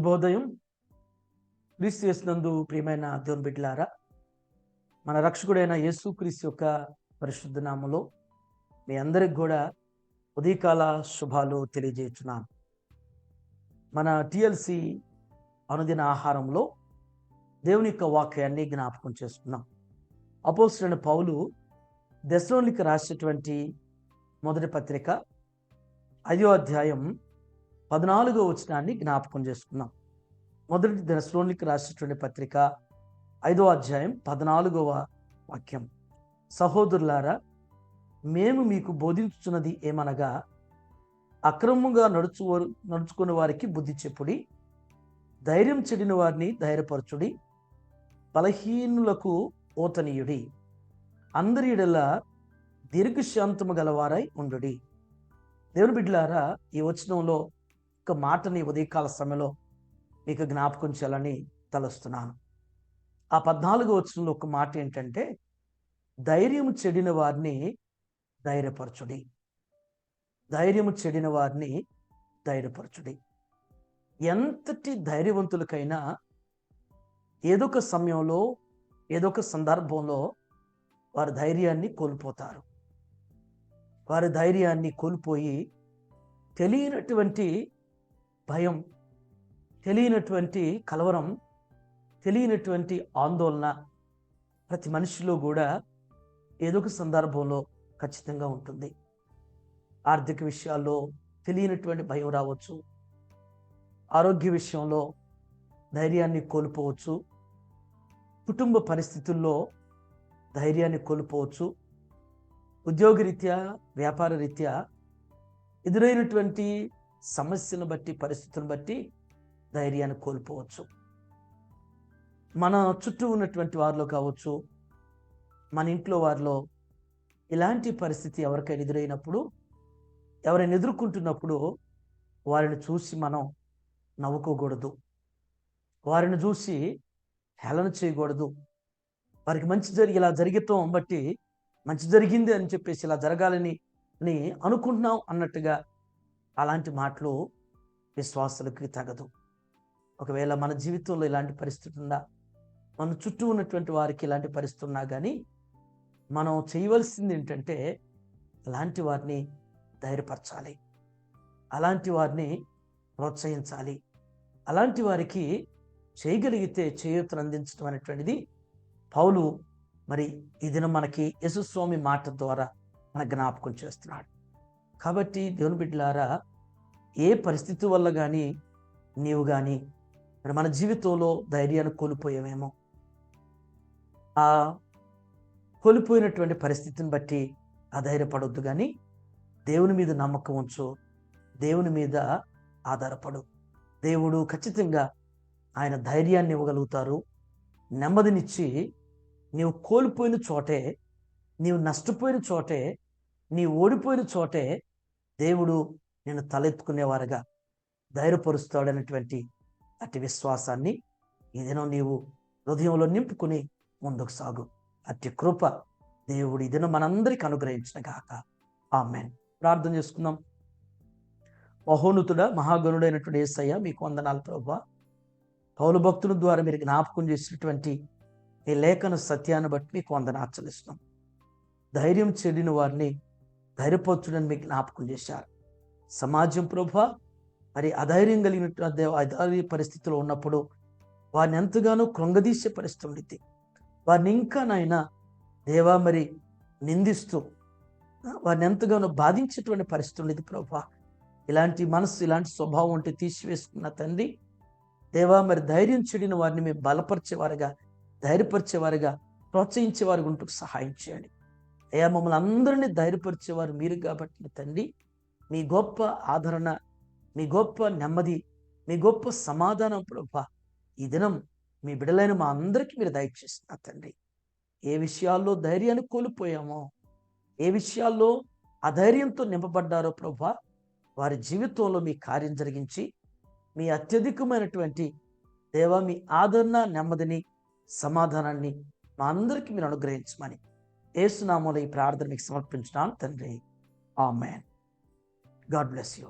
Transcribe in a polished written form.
శుభోదయం. క్రీస్తు యేసునందు ప్రియమైన దేవుని బిడ్డలారా, మన రక్షకుడైన యేసుక్రీస్తు యొక్క పరిశుద్ధ నామములో మీ అందరికి కూడా ఉదయకాల శుభాలు తెలియజేస్తున్నాను. మన టిఎల్సి అనుదిన ఆహారంలో దేవుని యొక్క వాక్యాన్ని జ్ఞాపకం చేసుకున్నాం. అపోస్తలుడైన పౌలు దెస్సలోనికీయులకు రాసినటువంటి మొదటి పత్రిక 5వ అధ్యాయం 14వ వచనాన్ని జ్ఞాపకం చేసుకున్నాం. మొదటి దెస్సలోనికీయులకు రాసినటువంటి పత్రిక 5వ అధ్యాయం 14వ వాక్యం. సహోదరులారా, మేము మీకు బోధించుచున్నది ఏమనగా, అక్రమంగా నడుచుకుని వారికి బుద్ధి చెప్పుడి, ధైర్యం చెడిన వారిని ధైర్యపరచుడి, బలహీనులకు ఓతనీయుడి, అందరి యెడల దీర్ఘశాంతము గలవారై ఉండుడి. దేవుని బిడ్డలారా, ఈ వచనంలో ఒక మాటని ఉదయకాల సమయంలో మీకు జ్ఞాపకం చేయాలని తలస్తున్నాను. ఆ 14వ వచనంలో ఒక మాట ఏంటంటే, ధైర్యం చెడిన వారిని ధైర్యపరచుడి, ధైర్యము చెడిన వారిని ధైర్యపరచుడి. ఎంతటి ధైర్యవంతులకైనా ఏదో ఒక సమయంలో ఏదో ఒక సందర్భంలో వారి ధైర్యాన్ని కోల్పోతారు. వారి ధైర్యాన్ని కోల్పోయి తెలియనటువంటి భయం, తెలియనటువంటి కలవరం, తెలియనటువంటి ఆందోళన ప్రతి మనిషిలో కూడా ఏదో ఒక సందర్భంలో ఖచ్చితంగా ఉంటుంది. ఆర్థిక విషయాల్లో తెలియనటువంటి భయం రావచ్చు, ఆరోగ్య విషయంలో ధైర్యాన్ని కోల్పోవచ్చు, కుటుంబ పరిస్థితుల్లో ధైర్యాన్ని కోల్పోవచ్చు, ఉద్యోగరీత్యా వ్యాపార రీత్యా ఎదురైనటువంటి సమస్యను బట్టి పరిస్థితులను బట్టి ధైర్యాన్ని కోల్పోవచ్చు. మన చుట్టూ ఉన్నటువంటి వారిలో కావచ్చు, మన ఇంట్లో వారిలో ఇలాంటి పరిస్థితి ఎవరికైనా ఎదురైనప్పుడు, ఎవరైనా ఎదుర్కొంటున్నప్పుడు వారిని చూసి మనం నవ్వుకోకూడదు, వారిని చూసి హేళన చేయకూడదు. వారికి మంచి ఇలా జరగటం బట్టి మంచి జరిగింది అని చెప్పేసి ఇలా జరగాలని అనుకుంటున్నాం అన్నట్టుగా అలాంటి మాటలు విశ్వాసులకి తగదు. ఒకవేళ మన జీవితంలో ఇలాంటి పరిస్థితి ఉందా, మన చుట్టూ ఉన్నటువంటి వారికి ఇలాంటి పరిస్థితి ఉన్నా కానీ మనం చేయవలసింది ఏంటంటే అలాంటి వారిని ధైర్యపరచాలి, అలాంటి వారిని ప్రోత్సహించాలి, అలాంటి వారికి చేయగలిగితే చేయూతను అందించడం అనేటువంటిది పౌలు మరి ఈ దినం మనకి యేసుస్వామి మాట ద్వారా మన జ్ఞాపకం చేస్తున్నాడు. కాబట్టి దేవుని బిడ్డలారా, ఏ పరిస్థితి వల్ల కానీ నీవు కానీ మన జీవితంలో ధైర్యాన్ని కోల్పోయామేమో, ఆ కోల్పోయినటువంటి పరిస్థితిని బట్టి అధైర్యపడొద్దు, కానీ దేవుని మీద నమ్మకం ఉంచు, దేవుని మీద ఆధారపడు. దేవుడు ఖచ్చితంగా ఆయన ధైర్యాన్ని ఇవ్వగలుగుతారు, నెమ్మదినిచ్చి నీవు కోల్పోయిన చోటే, నీవు నష్టపోయిన చోటే, నీవు ఓడిపోయిన చోటే దేవుడు నేను తలెత్తుకునేవారుగా ధైర్యపరుస్తాడనేటువంటి అట్టి విశ్వాసాన్ని ఈ దినం నీవు హృదయంలో నింపుకుని ముందుకు సాగు. అట్టి కృప దేవుడు ఈ దినం మనందరికీ అనుగ్రహించిన గాక. ఆమేన్. ప్రార్థన చేసుకుందాం. మహోన్నతుడ, మహాగణుడైనటువంటి యేసయ్య, మీకు వందనాలు ప్రభువా. పౌలు భక్తుల ద్వారా మీరు జ్ఞాపకం చేసినటువంటి ఈ లేఖన సత్యాన్ని బట్టి మీకు వందనాలు చెల్లిస్తున్నాం. ధైర్యం చెడిన వారిని ధైర్యపరచుడని మీకు జ్ఞాపకం చేశారు. సమాజం ప్రభువా మరి అధైర్యం కలిగినటువంటి అధైర్య పరిస్థితిలో ఉన్నప్పుడు వారిని ఎంతగానో కృంగదీసే పరిస్థితి ఉండింది. వారిని ఇంకా నాయన దేవా మరి నిందిస్తూ వారిని ఎంతగానో బాధించేటువంటి పరిస్థితి ఉండేది ప్రభువా. ఇలాంటి మనసు, ఇలాంటి స్వభావం ఉంటే తీసివేసుకున్న తండ్రి దేవా, మరి ధైర్యం చెడిన వారిని మేము బలపరిచేవారుగా, ధైర్యపరిచేవారుగా, ప్రోత్సహించేవారు ఉంటూ సహాయం చేయండి అయ్యా. మమ్మల్ని అందరినీ ధైర్యపరిచేవారు మీరు కాబట్టి తండ్రి, మీ గొప్ప ఆదరణ, మీ గొప్ప నెమ్మది, మీ గొప్ప సమాధానం ప్రభువా ఈ దినం మీ బిడ్డలైన మా అందరికీ మీరు దయచేస్తున్నారు తండ్రి. ఏ విషయాల్లో ధైర్యాన్ని కోల్పోయామో, ఏ విషయాల్లో అధైర్యంతో నింపబడ్డారో ప్రభువా, వారి జీవితంలో మీ కార్యం జరిగించి మీ అత్యధికమైనటువంటి దేవా మీ ఆదరణ, నెమ్మదిని, సమాధానాన్ని మా అందరికీ మీరు అనుగ్రహించమని యేసు నామములో ఈ ప్రార్థన మీకు సమర్పించున్నాను తండ్రి. ఆమేన్. God bless you.